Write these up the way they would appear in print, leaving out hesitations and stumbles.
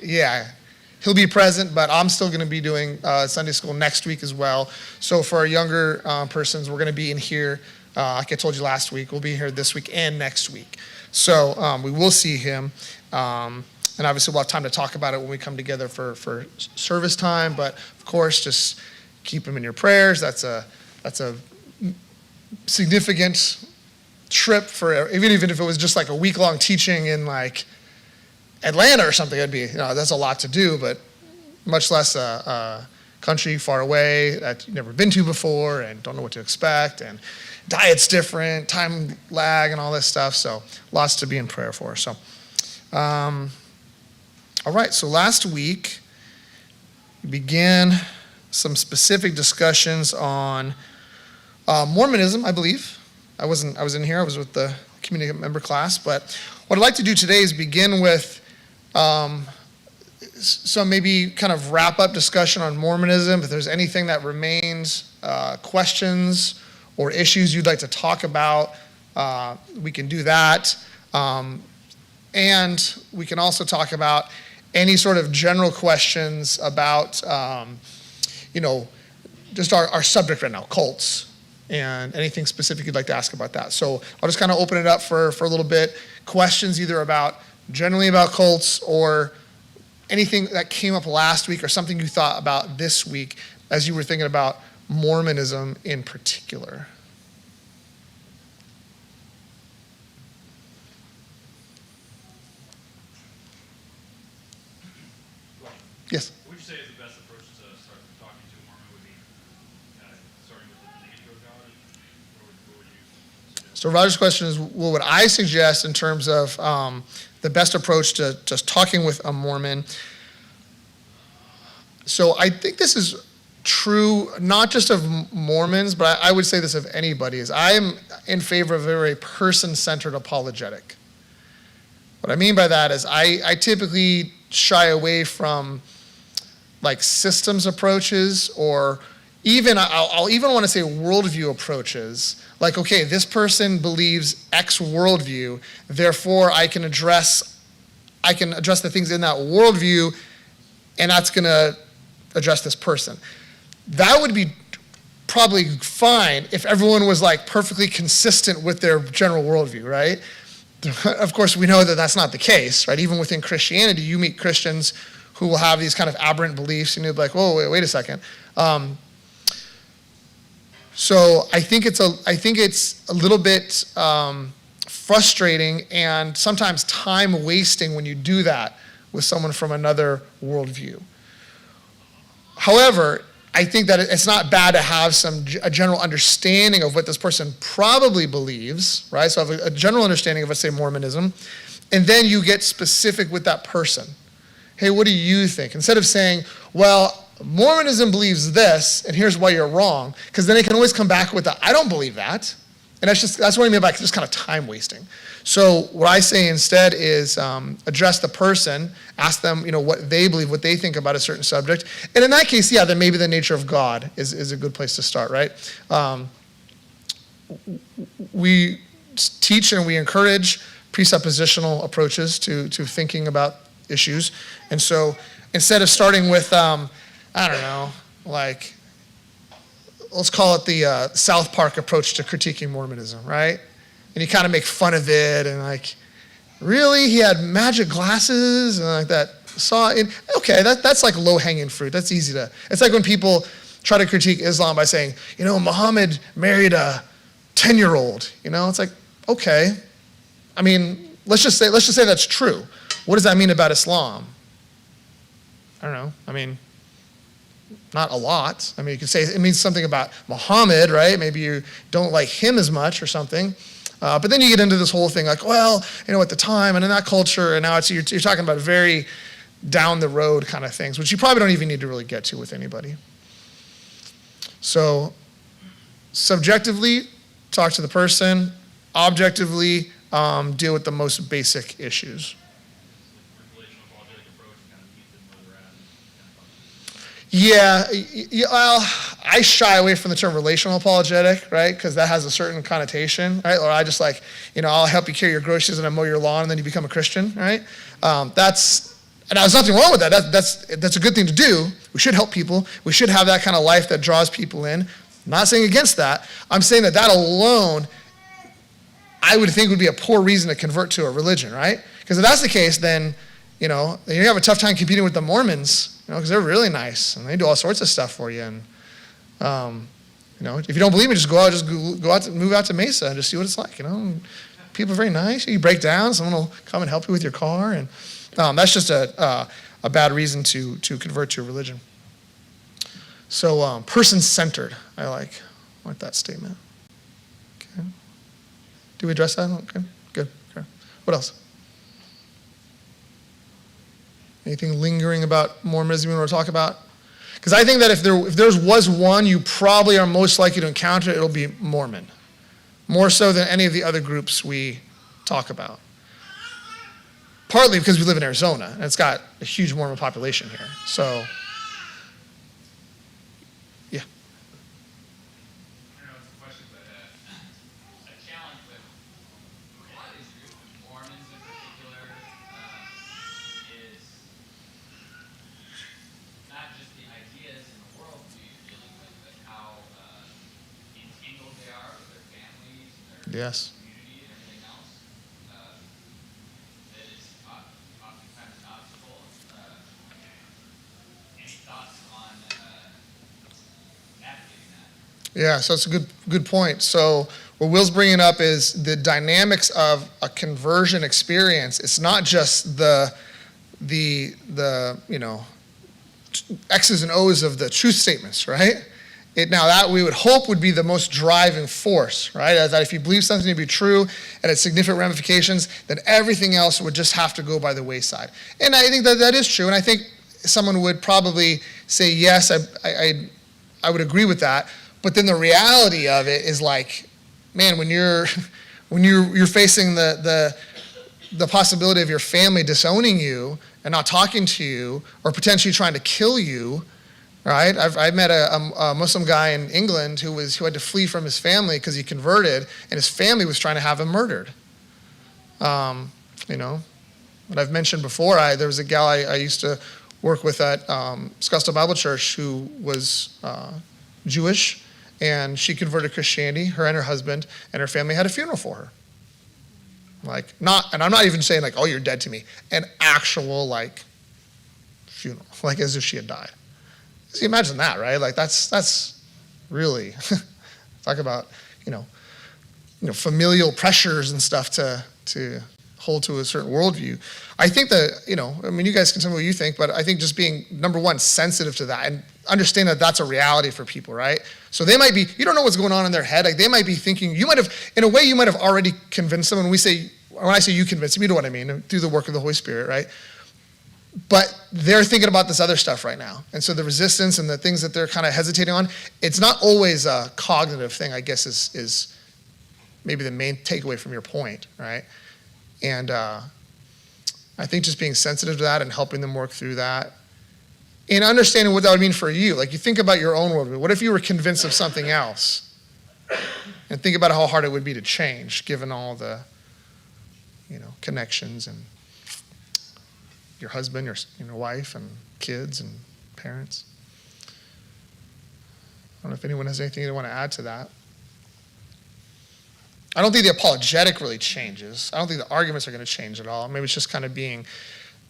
Yeah, he'll be present, but I'm still going to be doing Sunday school next week as well. So for our younger persons, we're going to be in here, like I told you last week, we'll be here this week and next week. So we will see him. And obviously we'll have time to talk about it when we come together for service time. But of course, just keep him in your prayers. That's a significant trip for, even if it was just like a week-long teaching in like Atlanta or something, it'd be, that's a lot to do, but much less a country far away that you've never been to before and don't know what to expect, and diet's different, time lag and all this stuff, so lots to be in prayer for. So, all right, so last week we began some specific discussions on Mormonism, I believe. I was in here, I was with the community member class, but what I'd like to do today is begin with some maybe kind of wrap-up discussion on Mormonism. If there's anything that remains, questions or issues you'd like to talk about, we can do that. And we can also talk about any sort of general questions about, just our subject right now, cults, and anything specific you'd like to ask about that. So I'll just kind of open it up for a little bit. Questions either generally about cults, or anything that came up last week, or something you thought about this week as you were thinking about Mormonism in particular. Yes? What would you say is the best approach to start talking to a Mormon would be starting with the nature of God? What would you suggest? So Roger's question is, what would I suggest in terms of the best approach to just talking with a Mormon? So I think this is true not just of Mormons, but I would say this of anybody, is I am in favor of a very person-centered apologetic. What I mean by that is I typically shy away from like systems approaches, or even, I'll even want to say worldview approaches. Like, okay, this person believes X worldview, therefore I can address the things in that worldview, and that's going to address this person. That would be probably fine if everyone was like perfectly consistent with their general worldview, right? Of course, we know that that's not the case, right? Even within Christianity, you meet Christians who will have these kind of aberrant beliefs, and you're like, whoa, wait a second. So I think it's a little bit frustrating and sometimes time wasting when you do that with someone from another worldview. However, I think that it's not bad to have a general understanding of what this person probably believes, right? So have a general understanding of, let's say, Mormonism, and then you get specific with that person. Hey, what do you think? Instead of saying, well, Mormonism believes this, and here's why you're wrong, because then they can always come back with I don't believe that. And that's what I mean by just kind of time wasting. So what I say instead is address the person, ask them, what they believe, what they think about a certain subject. And in that case, yeah, then maybe the nature of God is a good place to start, right? We teach and we encourage presuppositional approaches to thinking about issues. And so instead of starting with, let's call it the South Park approach to critiquing Mormonism, right? And you kind of make fun of it, and like, really? He had magic glasses and like that okay, that's like low-hanging fruit. That's easy to, it's like when people try to critique Islam by saying, Muhammad married a 10-year-old, it's like, okay. I mean, let's just say that's true. What does that mean about Islam? I don't know. I mean, not a lot. I mean, you could say it means something about Muhammad, right? Maybe you don't like him as much or something. But then you get into this whole thing like, well, at the time and in that culture, and now you're talking about very down the road kind of things, which you probably don't even need to really get to with anybody. So subjectively, talk to the person. Objectively, deal with the most basic issues. Yeah, well, I shy away from the term relational apologetic, right? Because that has a certain connotation, right? Or I just like, I'll help you carry your groceries and I mow your lawn and then you become a Christian, right? And there's nothing wrong with that. That's a good thing to do. We should help people. We should have that kind of life that draws people in. I'm not saying against that. I'm saying that alone, I would think would be a poor reason to convert to a religion, right? Because if that's the case, then, you have a tough time competing with the Mormons, because they're really nice and they do all sorts of stuff for you. And, if you don't believe me, just go out, move out to Mesa and just see what it's like, People are very nice. You break down, someone will come and help you with your car. And that's just a bad reason to convert to a religion. So person-centered, I like that statement. Okay. Do we address that? Okay, good. Okay. What else? Anything lingering about Mormonism you want to talk about? Because I think that if there was one you probably are most likely to encounter, it'll be Mormon. More so than any of the other groups we talk about. Partly because we live in Arizona, and it's got a huge Mormon population here. So, yeah. I don't know, it's a question, but a challenge with a lot of these groups, Mormons in particular, is not just the ideas and the worldview you're dealing with, but how entangled they are with their families and their Yes. community and everything else. That is oftentimes an obstacle. Any thoughts on navigating that? Yeah, so it's a good point. So what Will's bringing up is the dynamics of a conversion experience. It's not just the X's and O's of the truth statements, right? Now that we would hope would be the most driving force, right? That if you believe something to be true and its significant ramifications, then everything else would just have to go by the wayside. And I think that is true. And I think someone would probably say, yes, I would agree with that. But then the reality of it is like, man, when you're facing the possibility of your family disowning you and not talking to you or potentially trying to kill you, right? I met a Muslim guy in England who had to flee from his family because he converted, and his family was trying to have him murdered. What I've mentioned before, there was a gal I used to work with at Scottsdale Bible Church who was Jewish, and she converted to Christianity. Her and her husband and her family had a funeral for her. And I'm not even saying oh, you're dead to me. An actual funeral, as if she had died. So you imagine that, right? That's really talk about familial pressures and stuff to hold to a certain worldview. I think that you guys can tell me what you think, but I think just being number one sensitive to that and understand that that's a reality for people, right? So they might be, you don't know what's going on in their head. They might be thinking, you might have already convinced them. When I say you convince them, you know what I mean, through the work of the Holy Spirit, right? But they're thinking about this other stuff right now. And so the resistance and the things that they're kind of hesitating on, it's not always a cognitive thing, I guess, is maybe the main takeaway from your point, right? And I think just being sensitive to that and helping them work through that and understanding what that would mean for you. You think about your own worldview. What if you were convinced of something else? And think about how hard it would be to change, given all the, connections and your husband, your wife, and kids and parents. I don't know if anyone has anything they want to add to that. I don't think the apologetic really changes. I don't think the arguments are going to change at all. Maybe it's just kind of being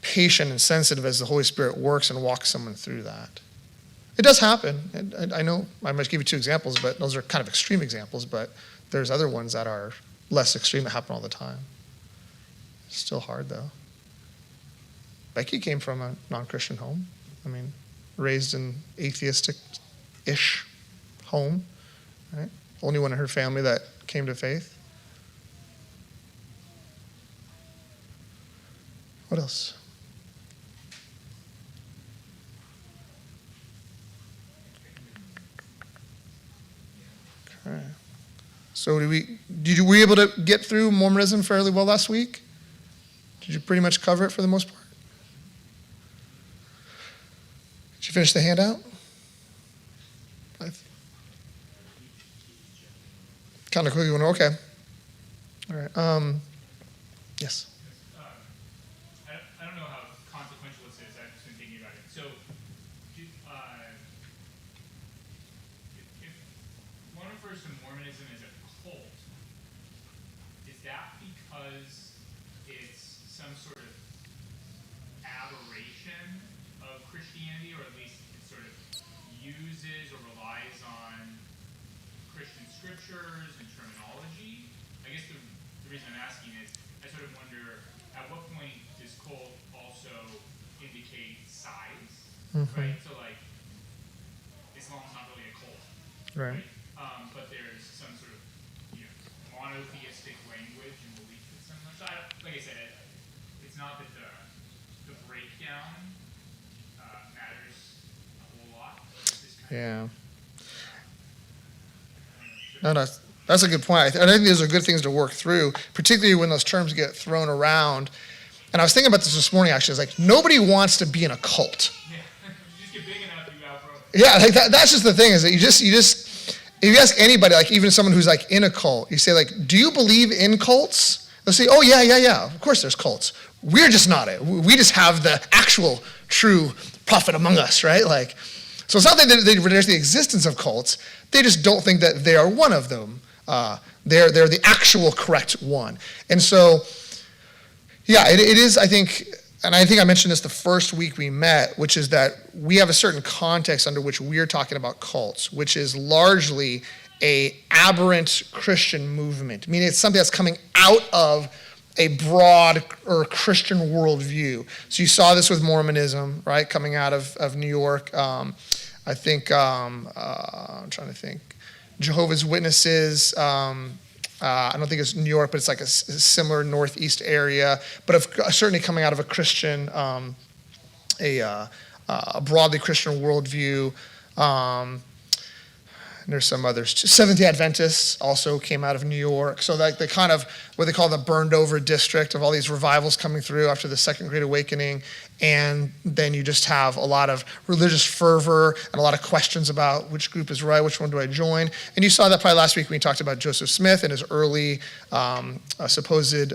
patient and sensitive as the Holy Spirit works and walks someone through that. It does happen. And I know I might give you two examples, but those are kind of extreme examples, but there's other ones that are less extreme that happen all the time. Still hard, though. Becky came from a non-Christian home. Raised in atheistic-ish home, right? Only one in her family that came to faith. What else? Okay. So were you able to get through Mormonism fairly well last week? Did you pretty much cover it for the most part? Did you finish the handout? Kind of quickly, okay. All right. Yes. I don't know how consequential it's to Mormonism as a cult, is that because it's some sort of aberration of Christianity, or at least it sort of uses or relies on Christian scriptures and terminology? I guess the reason I'm asking is I sort of wonder, at what point does cult also indicate size, right? So like, Islam's not really a cult, Right. but there's some sort of, monotheistic language and belief system. So like I said, it's not that the breakdown matters a whole lot. It's just kind of, Yeah. No, that's a good point. I think those are good things to work through, particularly when those terms get thrown around. And I was thinking about this morning, actually. It's like, nobody wants to be in a cult. yeah, you just get big enough, you outgrow it. Yeah, like that's just the thing, is that you just, if you ask anybody, like even someone who's like in a cult, you say like, do you believe in cults? They'll say, oh yeah, of course there's cults. We're just not it. We just have the actual true prophet among us, right? Like, so it's not that they reject the existence of cults, they just don't think that they are one of them. They're the actual correct one. And so, yeah, it is, I think, and I think I mentioned this the first week we met, which is that we have a certain context under which we're talking about cults, which is largely a aberrant Christian movement, meaning it's something that's coming out of a broad or Christian worldview. So you saw this with Mormonism, right, coming out of New York. I think, I'm trying to think, Jehovah's Witnesses, I don't think it's New York, but it's like a similar northeast area, but certainly coming out of a Christian, a broadly Christian worldview. And there's some others. Seventh-day Adventists also came out of New York. So like the kind of what they call the burned over district of all these revivals coming through after the Second Great Awakening. And then you just have a lot of religious fervor and a lot of questions about which group is right, which one do I join. And you saw that probably last week when we talked about Joseph Smith and his early supposed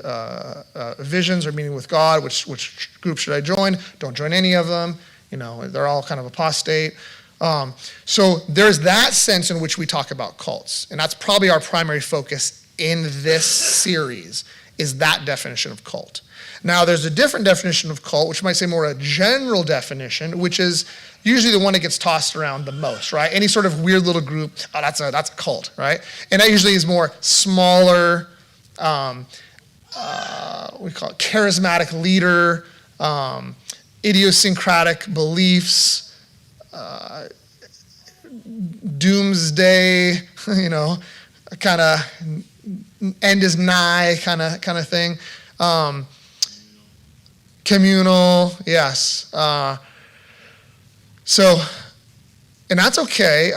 visions or meeting with God. Which group should I join? Don't join any of them. They're all kind of apostate. So there's that sense in which we talk about cults. And that's probably our primary focus in this series, is that definition of cult. Now, there's a different definition of cult, which might say more a general definition, which is usually the one that gets tossed around the most, right? Any sort of weird little group, oh, that's a cult, right? And that usually is more smaller, we call it charismatic leader, idiosyncratic beliefs, doomsday, kind of end is nigh kind of thing. Communal, yes. So, and that's okay.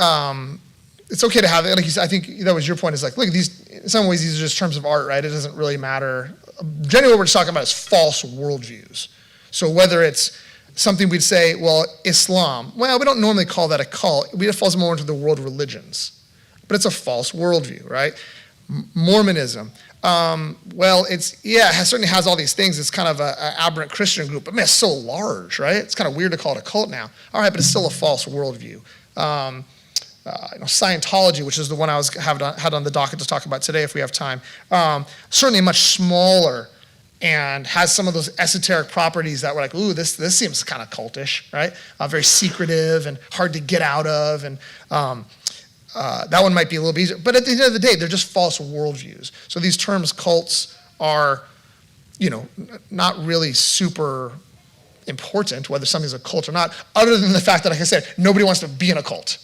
It's okay to have it. Like you said, I think that was your point. Is like, look, these in some ways these are just terms of art, right? It doesn't really matter. Generally, what we're just talking about is false worldviews. So whether it's something we'd say, well, Islam. Well, we don't normally call that a cult. It falls more into the world religions. But it's a false worldview, right? Mormonism. Well, it certainly has all these things. It's kind of an aberrant Christian group. But man, it's so large, right? It's kind of weird to call it a cult now. All right, but it's still a false worldview. Scientology, which is the one I had on the docket to talk about today if we have time. Certainly much smaller, and has some of those esoteric properties that were like, ooh, this seems kind of cultish, right? Very secretive and hard to get out of, and that one might be a little bit easier. But at the end of the day, they're just false worldviews. So these terms, cults, are, not really super important, whether something's a cult or not, other than the fact that, like I said, nobody wants to be in a cult.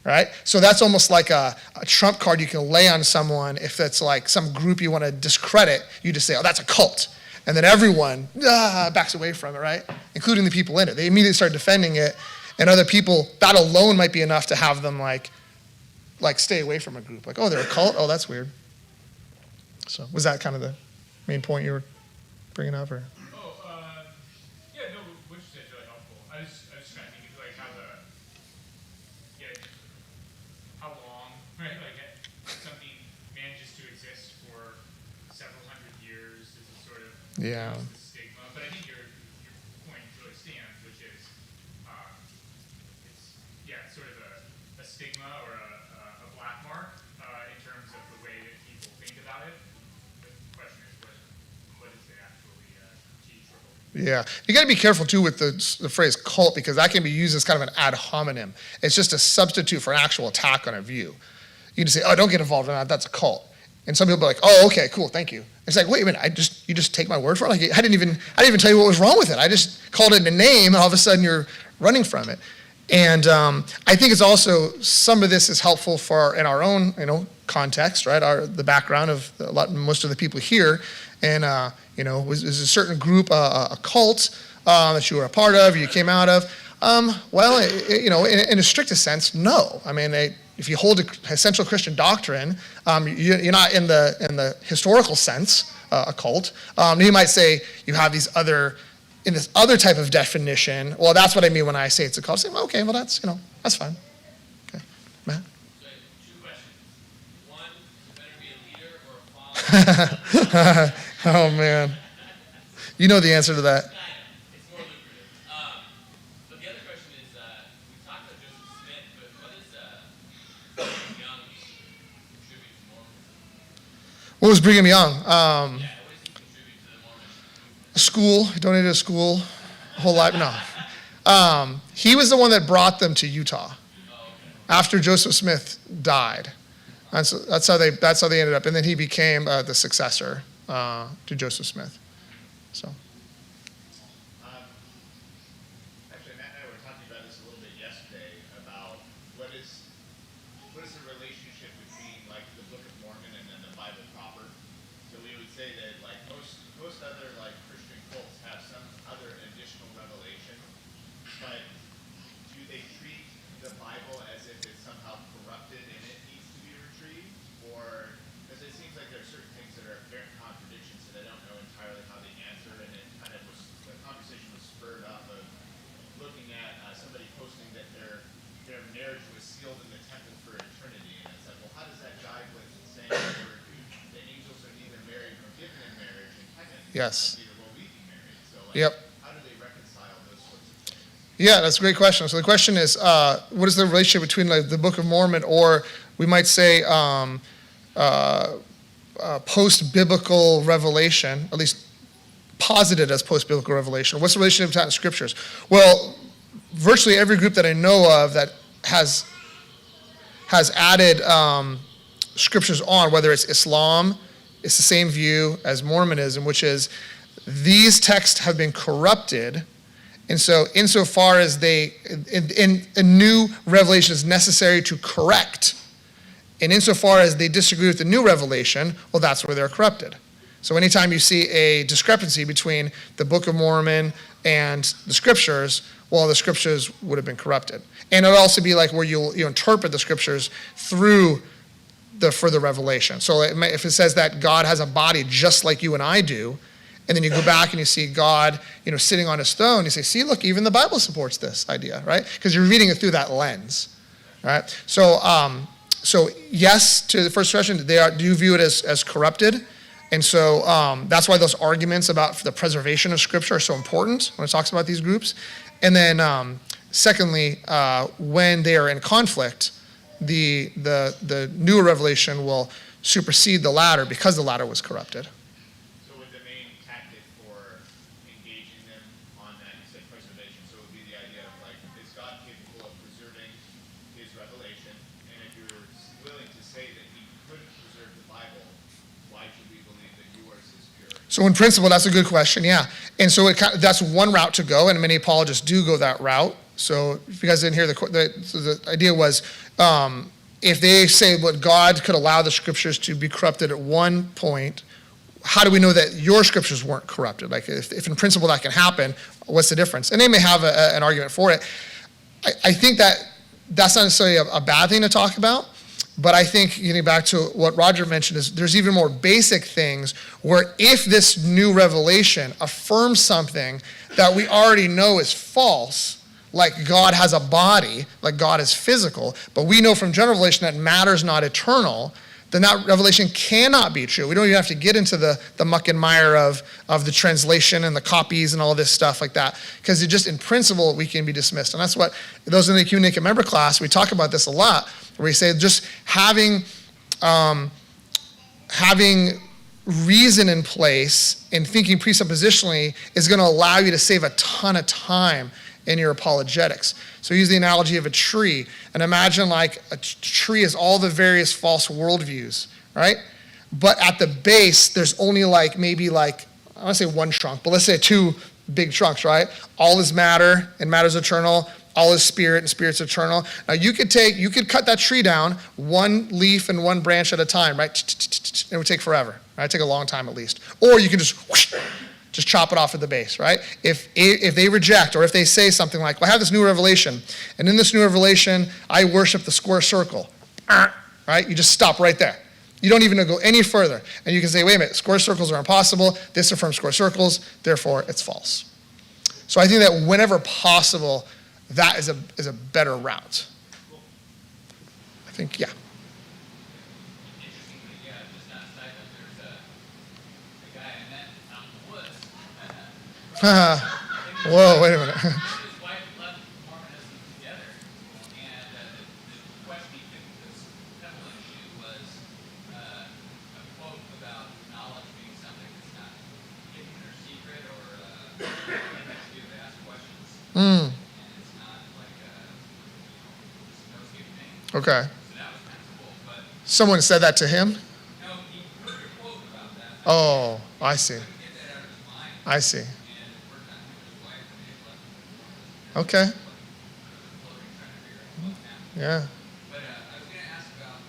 Right? So that's almost like a trump card you can lay on someone. If it's like some group you want to discredit, you just say, oh, that's a cult. And then everyone backs away from it, right? Including the people in it. They immediately start defending it. And other people, that alone might be enough to have them like stay away from a group. Like, oh, they're a cult? Oh, that's weird. So was that kind of the main point you were bringing up? Or? Yeah, no, what you said is really helpful. I was just kind of thinking like how long, right? Like something manages to exist for several hundred years is a sort of Yeah. the stigma. But I think your point really stands, which is it's sort of a stigma or a black mark Yeah, you got to be careful too with the phrase cult, because that can be used as kind of an ad hominem. It's just a substitute for an actual attack on a view. You can say, "Oh, don't get involved in that. That's a cult." And some people be like, "Oh, okay, cool, thank you." It's like, wait a minute, you just take my word for it? Like, I didn't even tell you what was wrong with it. I just called it a name, and all of a sudden you're running from it. And I think it's also, some of this is helpful in our own, context, right? The background of most of the people here, and was a certain group, a cult that you were a part of, or you came out of. In a strictest sense, no. I mean, if you hold essential Christian doctrine, you're not in the historical sense a cult. You might say you have in this other type of definition. Well, that's what I mean when I say it's a cult. I say, well, okay, well that's fine. Okay, Matt. So, 2 questions. 1, you better be a leader or a follower. Oh man, you know the answer to that. It's more lucrative. But the other question is, we talked about Joseph Smith, but what does Brigham Young contribute to Mormonism? What was Brigham Young? What does he contribute to the Mormon movement? School. He donated a school. A whole lot. No. He was the one that brought them to Utah after Joseph Smith died. And so that's how they ended up. And then he became the successor to Joseph Smith. So. Actually, Matt and I were talking about this a little bit yesterday about what is the relationship between like the Book of Mormon and then the Bible proper. So we would say that like most other like Christian cults have some other additional revelation, but do they treat the Bible as if it's somehow corrupted and it needs to be retrieved, or because it seems like there are certain things that are apparent contradictions that I don't know entirely how they answer, and it kind of the conversation was spurred off of looking at somebody posting that their marriage was sealed in the temple for eternity, and it's like, well, how does that jive with saying that the angels are neither married nor given in marriage in heaven? Yes. Neither will we be married. So like, Yep. how do they reconcile those sorts of things? Yeah, that's a great question. So the question is, what is the relationship between like the Book of Mormon, or we might say post-biblical revelation, at least posited as post-biblical revelation? What's the relationship between the scriptures? Well, virtually every group that I know of that has added scriptures on, whether it's Islam, it's the same view as Mormonism, which is these texts have been corrupted. And so insofar as a new revelation is necessary to correct, and insofar as they disagree with the new revelation, well, that's where they're corrupted. So anytime you see a discrepancy between the Book of Mormon and the scriptures, well, the scriptures would have been corrupted. And it'll also be like where you interpret the scriptures through the further revelation. So if it says that God has a body just like you and I do, and then you go back and you see God, sitting on his throne, you say, see, look, even the Bible supports this idea, right? Because you're reading it through that lens, right? So yes, to the first question, do you view it as corrupted? And so that's why those arguments about the preservation of Scripture are so important when it talks about these groups. And then secondly, when they are in conflict, the newer revelation will supersede the latter because the latter was corrupted. So would the main tactic for engaging them on that, you said preservation, so it would be the idea of like, is God capable of preserving his revelation? And if you're willing to say that he could preserve the Bible, why should we believe that yours is pure? So in principle, that's a good question, yeah. And so that's one route to go, and many apologists do go that route. So if you guys didn't hear, the idea was, if they say what God could allow the scriptures to be corrupted at one point, how do we know that your scriptures weren't corrupted? Like if in principle that can happen, what's the difference? And they may have an argument for it. I think that's not necessarily a bad thing to talk about, but I think getting back to what Roger mentioned is there's even more basic things where if this new revelation affirms something that we already know is false, like God has a body, like God is physical, but we know from general revelation that matter's not eternal, then that revelation cannot be true. We don't even have to get into the muck and mire of the translation and the copies and all this stuff like that, because it just in principle we can be dismissed. And that's what those in the Q Naked member class, we talk about this a lot, where we say just having reason in place in thinking presuppositionally is going to allow you to save a ton of time in your apologetics. So use the analogy of a tree, and imagine like a tree is all the various false worldviews, right? But at the base, there's only like maybe like, I want to say one trunk, but let's say two big trunks, right? All is matter, and matter's eternal. All is spirit, and spirit's eternal. Now you could cut that tree down one leaf and one branch at a time, right? It would take forever, right? It'd take a long time at least. Or you can just chop it off at the base, right? If they reject, or if they say something like, well, I have this new revelation, and in this new revelation, I worship the square circle, right? You just stop right there. You don't even go any further. And you can say, wait a minute, square circles are impossible. This affirms square circles, therefore it's false. So I think that whenever possible, that is a better route. I think, yeah. Interestingly, yeah, just outside of there's a guy I met out in the woods. Whoa, wait a minute. His wife left Mormonism together, and the question he picked this pebble issue was a quote about knowledge being something that's not hidden or secret or next to you to ask questions. Mm, And it's not like just no escape thing. okay. So that was kind of cool. But Someone said that to him? no, he heard a quote about that. Oh, I see. Couldn't get that out of his mind. I see. And it worked on him and his wife, and they left. Okay. Floating, trying to figure out what happened. Yeah. But I was going to ask about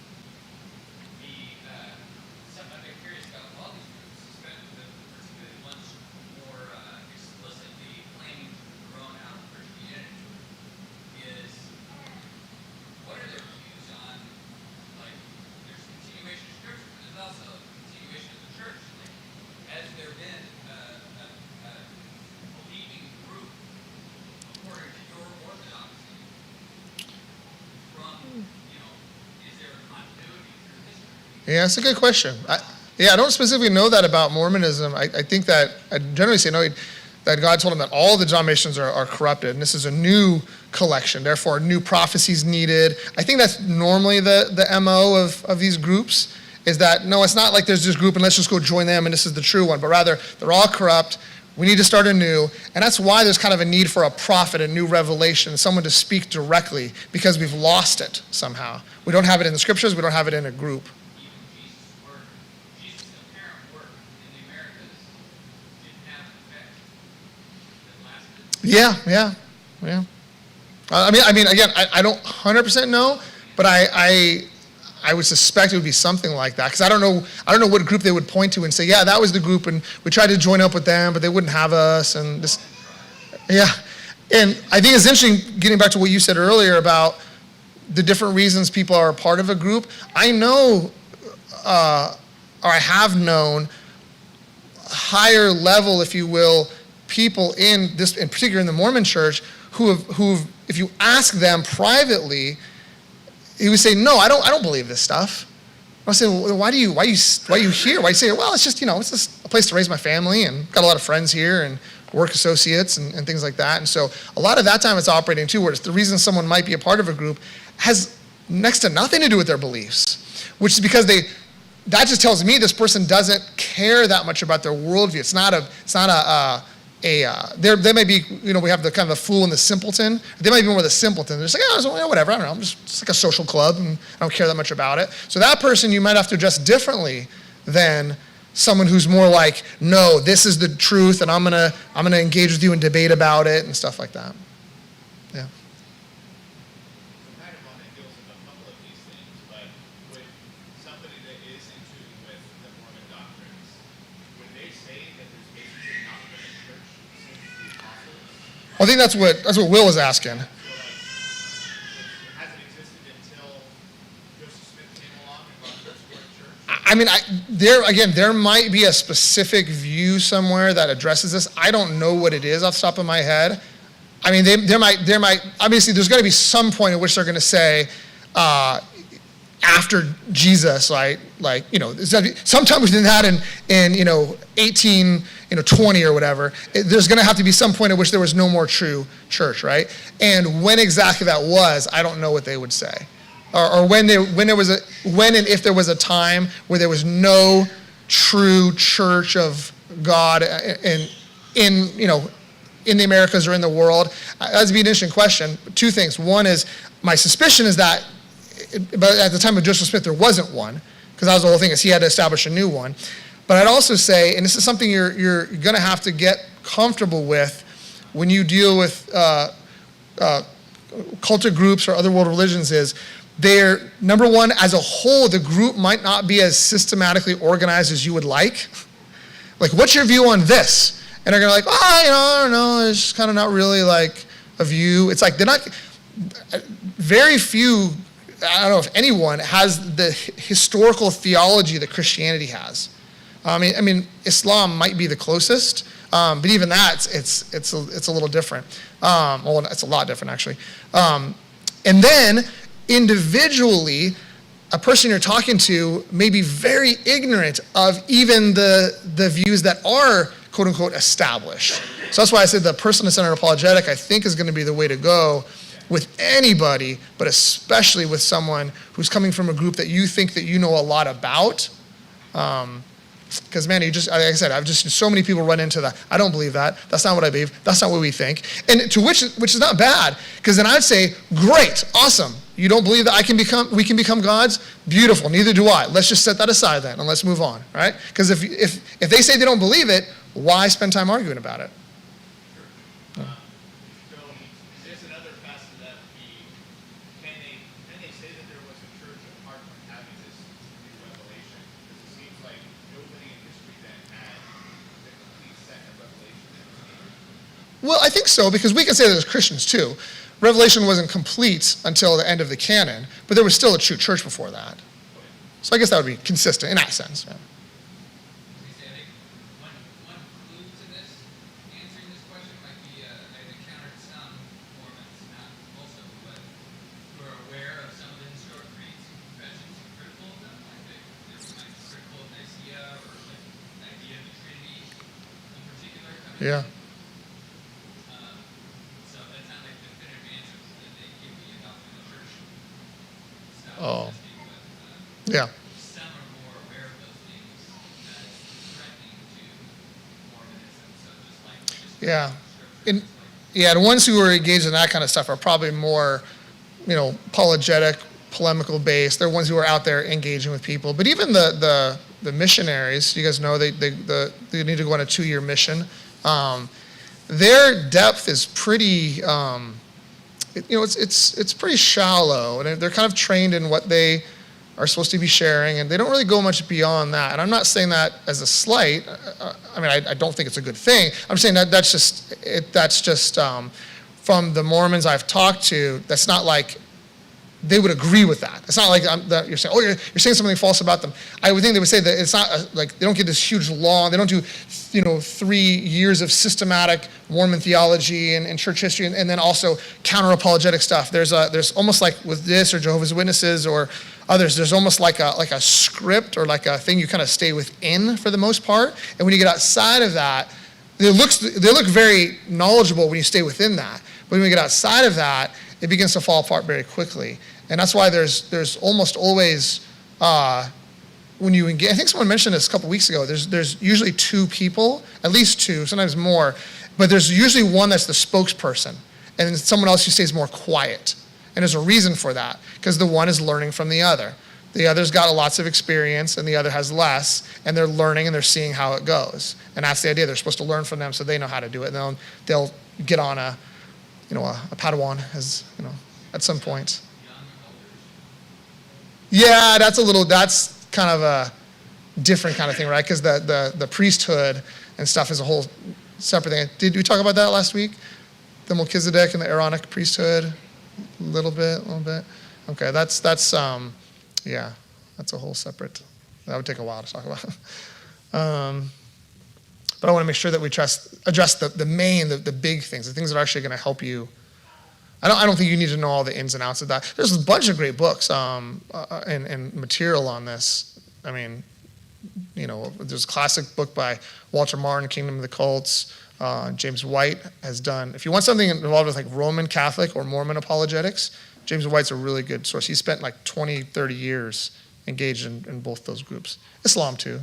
the something I've been curious about all these groups, particularly the ones more explicitly claiming to have grown out of Christianity, is what are their views on, like, there's continuation of Scripture, but there's also continuation of the church. Like, has there been a believing group, according to your orthodoxy, from, is there a continuity through history? Yeah, that's a good question. I don't specifically know that about Mormonism. I think that I generally say no, that God told him that all the denominations are corrupted, and this is a new collection, therefore new prophecies needed. I think that's normally the MO of these groups, is that no, it's not like there's this group and let's just go join them and this is the true one, but rather they're all corrupt. We need to start anew, and that's why there's kind of a need for a prophet, a new revelation, someone to speak directly, because we've lost it somehow. We don't have it in the scriptures, we don't have it in a group. Even Jesus' apparent work in the Americas didn't have an effect that lasted. Yeah. I mean, again, I don't 100% know, but I would suspect it would be something like that, because I don't know what group they would point to and say, yeah, that was the group, and we tried to join up with them, but they wouldn't have us, and this, yeah. And I think it's interesting, getting back to what you said earlier about the different reasons people are a part of a group. I know, or I have known, higher level, if you will, people in particular in the Mormon Church, who've, if you ask them privately, he would say, no, I don't believe this stuff. I say, well, why are you here? Why you say, well, it's just, it's just a place to raise my family, and got a lot of friends here and work associates and things like that. And so a lot of that time it's operating too, where it's the reason someone might be a part of a group has next to nothing to do with their beliefs, which is because that just tells me this person doesn't care that much about their worldview. They may be, we have the kind of the fool and the simpleton. They might be more the simpleton. They're just like, whatever, I don't know, I'm just like a social club, and I don't care that much about it. So that person you might have to address differently than someone who's more like, no, this is the truth, and I'm gonna engage with you and debate about it and stuff like that. Yeah. Kind of on the heels of a couple of these things, but with somebody that is in tune with the Mormon doctrines, would they say that there's basically not been a church since the apostles? I think that's what Will was asking. So it hasn't existed until Joseph Smith came along and brought the Square Church? I mean, there might be a specific view somewhere that addresses this. I don't know what it is off the top of my head. I mean, there might obviously there's going to be some point at which they're going to say after Jesus, right? Like, sometime within that in 1820 or whatever, there's going to have to be some point at which there was no more true church, right? And when exactly that was, I don't know what they would say. Or when and if there was a time where there was no true church of God in the Americas or in the world? That'd be an interesting question. Two things. One is, my suspicion is that, but at the time of Joseph Smith, there wasn't one, because that was the whole thing, is he had to establish a new one. But I'd also say, and this is something you're going to have to get comfortable with when you deal with cultic groups or other world religions, is they're, number one, as a whole, the group might not be as systematically organized as you would like. Like, what's your view on this? And they're going to I don't know, it's just kind of not really like a view. It's like they're not, very few, I don't know if anyone has the historical theology that Christianity has. I mean, Islam might be the closest, but even that, it's a little different. Well, it's a lot different, actually. And then, individually, a person you're talking to may be very ignorant of even the views that are, quote unquote, established. So that's why I said the person-centered apologetic, I think, is going to be the way to go with anybody, but especially with someone who's coming from a group that you think that you know a lot about. Because, man, like I said, I've just seen so many people run into that. I don't believe that. That's not what I believe. That's not what we think. And to which is not bad, because then I'd say, great, awesome. You don't believe that we can become gods? Beautiful. Neither do I. Let's just set that aside then, and let's move on, right? Because if they say they don't believe it, why spend time arguing about it? So there's another facet of that would be, can they say that there was a church apart from having this new revelation? Because it seems like nobody in history then had the complete set of revelation that was needed. Well, I think so, because we can say that as Christians too. Revelation wasn't complete until the end of the canon, but there was still a true church before that. So I guess that would be consistent in that sense. Yeah. I think one clue to this, answering this question, might be I've encountered some Mormons, not most of them, but who are aware of some of the historic creeds and confessions and critical of them, like they're critical of Nicaea or like the idea of the Trinity in particular. Yeah. So that's not like definitive answers that they give me about the church stuff. Oh. But, Yeah. some are more aware of those things as threatening to Mormonism. So just Yeah. scripture, Yeah, the ones who are engaged in that kind of stuff are probably more, apologetic, polemical based. They're ones who are out there engaging with people. But even the missionaries, you guys know they need to go on a 2-year mission. Their depth is pretty, it's pretty shallow, and they're kind of trained in what they are supposed to be sharing, and they don't really go much beyond that. And I'm not saying that as a slight. I don't think it's a good thing. I'm saying that's just from the Mormons I've talked to. That's not like they would agree with that. It's not like that you're saying, oh, you're saying something false about them. I would think they would say that it's not like they don't get this huge long, they don't do 3 years of systematic Mormon theology and church history, and then also counter-apologetic stuff. There's almost like with this or Jehovah's Witnesses or others, there's almost like a script or like a thing you kind of stay within for the most part. And when you get outside of that, they look very knowledgeable when you stay within that. But when you get outside of that, it begins to fall apart very quickly. And that's why there's almost always, when you engage, I think someone mentioned this a couple weeks ago, there's usually 2 people, at least 2, sometimes more, but there's usually one that's the spokesperson, and then someone else who stays more quiet. And there's a reason for that, because the one is learning from the other. The other's got lots of experience, and the other has less, and they're learning and they're seeing how it goes. And that's the idea. They're supposed to learn from them so they know how to do it, and they'll get on a Padawan, at some point. Yeah, that's kind of a different kind of thing, right? Because the priesthood and stuff is a whole separate thing. Did we talk about that last week? The Melchizedek and the Aaronic priesthood? A little bit. Okay, that's a whole separate, that would take a while to talk about. But I want to make sure that we address the big things, the things that are actually going to help you. I don't think you need to know all the ins and outs of that. There's a bunch of great books and material on this. I mean, there's a classic book by Walter Martin, Kingdom of the Cults. James White has done, if you want something involved with like Roman Catholic or Mormon apologetics, James White's a really good source. He spent like 20, 30 years engaged in both those groups. Islam too.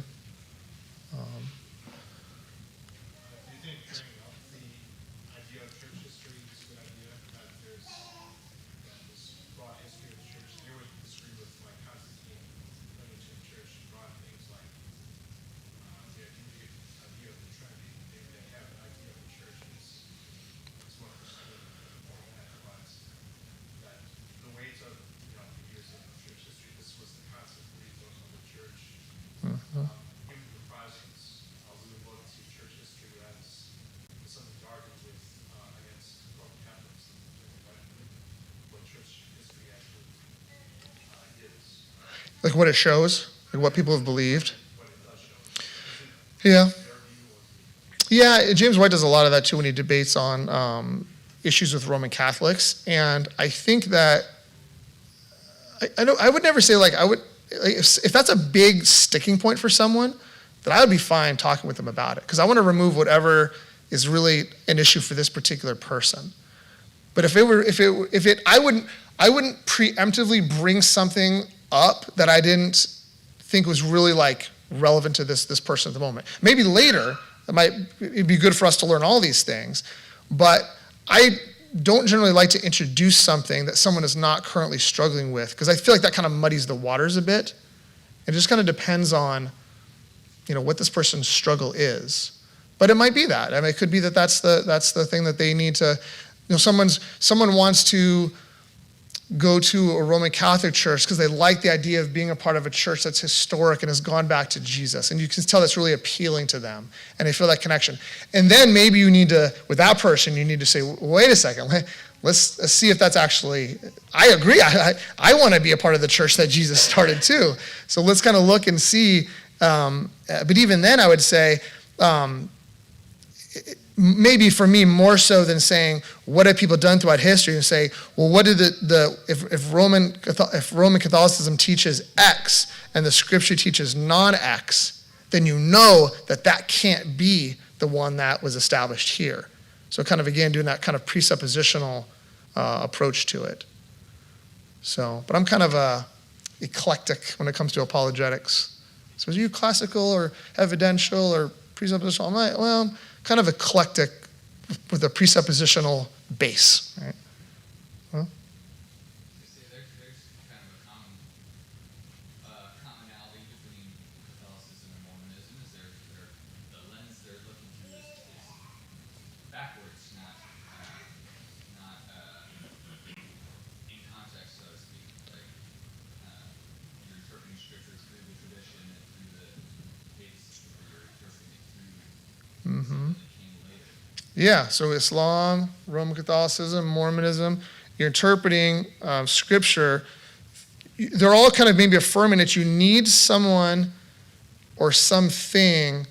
Like what it shows, like what people have believed. Yeah. Yeah, James White does a lot of that too when he debates on issues with Roman Catholics. And I think that, I would never say like, if that's a big sticking point for someone, then I would be fine talking with them about it. Because I want to remove whatever is really an issue for this particular person. But I wouldn't preemptively bring something up that I didn't think was really like relevant to this person at the moment. Maybe later, it'd be good for us to learn all these things, but I don't generally like to introduce something that someone is not currently struggling with, because I feel like that kind of muddies the waters a bit. It just kind of depends on, what this person's struggle is. But it might be that. I mean, it could be that that's the thing that they need to, someone wants to go to a Roman Catholic church because they like the idea of being a part of a church that's historic and has gone back to Jesus. And you can tell that's really appealing to them. And they feel that connection. And then maybe you need to, with that person, you need to say, wait a second, let's see if that's actually, I agree. I want to be a part of the church that Jesus started too. So let's kind of look and see. But even then I would say, maybe for me more so than saying what have people done throughout history, and say, well, what did if Roman Catholicism teaches X and the scripture teaches non-X, then you know that can't be the one that was established here. So kind of again doing that kind of presuppositional approach to it. So, but I'm kind of eclectic when it comes to apologetics. So are you classical or evidential or presuppositional? I'm like, well, I'm kind of eclectic with a presuppositional base, right? Well, There's kind of a commonality between Catholicism and Mormonism. Is the lens they're looking through is backwards, not in context, so to speak. Like you're interpreting scripture through the tradition and through the dates, or you're interpreting it through something that came later. yeah, so Islam, Roman Catholicism, Mormonism, you're interpreting scripture. They're all kind of maybe affirming that you need someone or something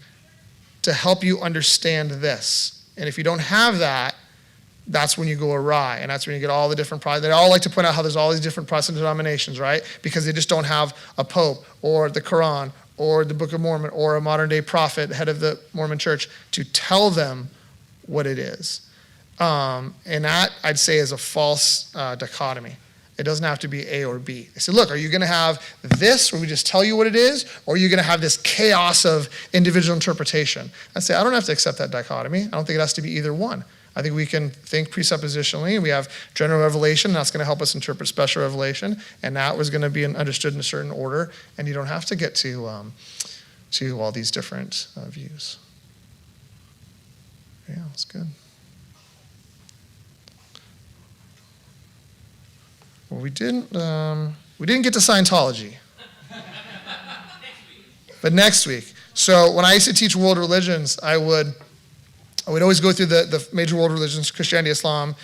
to help you understand this. And if you don't have that, that's when you go awry. And that's when you get all the different they all like to point out how there's all these different Protestant denominations, right? Because they just don't have a pope or the Quran or the Book of Mormon or a modern day prophet, head of the Mormon church, to tell them what it is. And that, I'd say, is a false dichotomy. It doesn't have to be A or B. They say, look, are you going to have this where we just tell you what it is, or are you going to have this chaos of individual interpretation? I say, I don't have to accept that dichotomy. I don't think it has to be either one. I think we can think presuppositionally. We have general revelation, that's going to help us interpret special revelation, and that was going to be understood in a certain order, and you don't have to get to all these different views. Yeah, that's good. Well, we didn't get to Scientology, but next week. So when I used to teach world religions, I would always go through the major world religions: Christianity, Islam,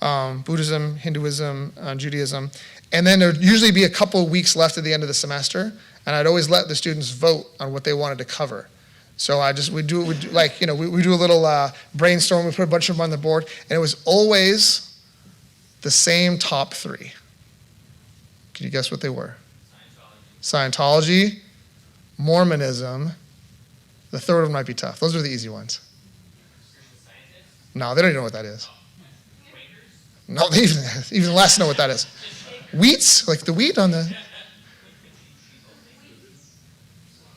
Buddhism, Hinduism, Judaism, and then there'd usually be a couple of weeks left at the end of the semester, and I'd always let the students vote on what they wanted to cover. So we do a little brainstorm. We put a bunch of them on the board, and it was always the same top three. Can you guess what they were? Scientology, Mormonism. The third one might be tough. Those are the easy ones. No, they don't even know what that is. No, they even less know what that is. Wheats, like the wheat on the.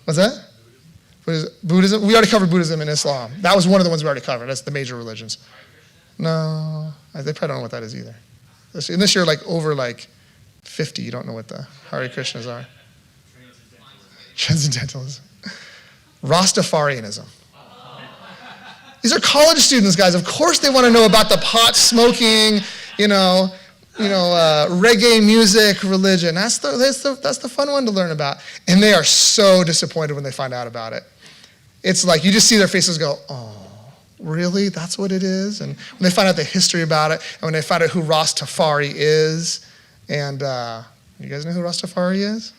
What's that? Buddhism? We already covered Buddhism and Islam. That was one of the ones we already covered. That's the major religions. No, they probably don't know what that is either. Unless you're over 50, you don't know what the Hare Krishnas are. Transcendentalism. Rastafarianism. These are college students, guys. Of course they want to know about the pot smoking, reggae music, religion. That's the fun one to learn about. And they are so disappointed when they find out about it. It's like you just see their faces go, oh, really? That's what it is? And when they find out the history about it, and when they find out who Rastafari is, and you guys know who Rastafari is?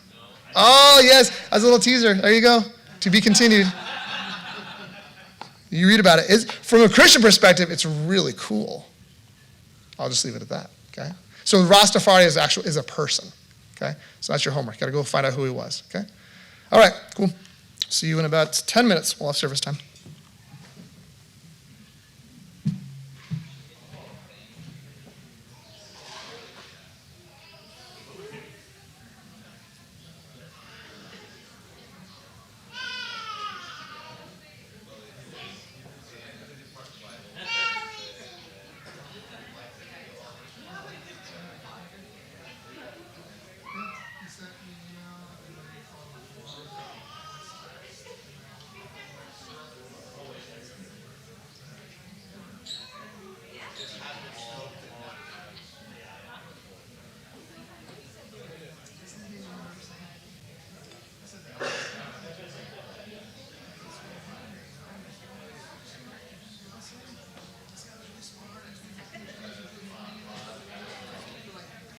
Oh, yes, as a little teaser. There you go. To be continued. You read about it. From a Christian perspective, it's really cool. I'll just leave it at that, okay? So Rastafari is a person, okay? So that's your homework. Got to go find out who he was, okay? All right, cool. See you in about 10 minutes. We'll have service time.